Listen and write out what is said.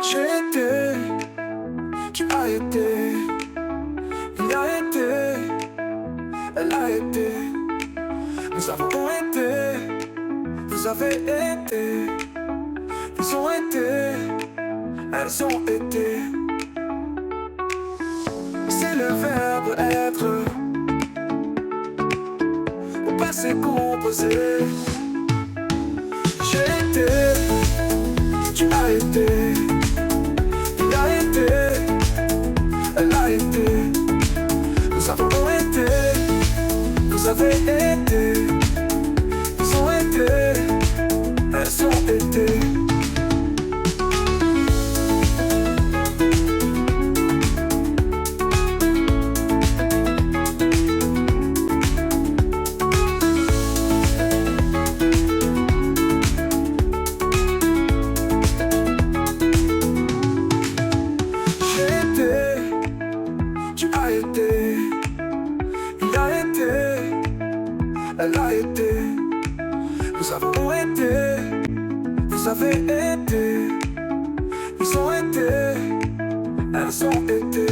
J'ai été, tu as été, il a été, elle a été. Nous avons été, vous avez été, ils ont été, elles ont été. C'est le verbe être, au passé composé. J'ai été, tu as été, il a été, elle a été. Nous avons été, vous avez été, ils ont été, elles ont été. Tu as été, il a été, elle a été. Nous avons été, vous avez été, ils ont été, elles ont été.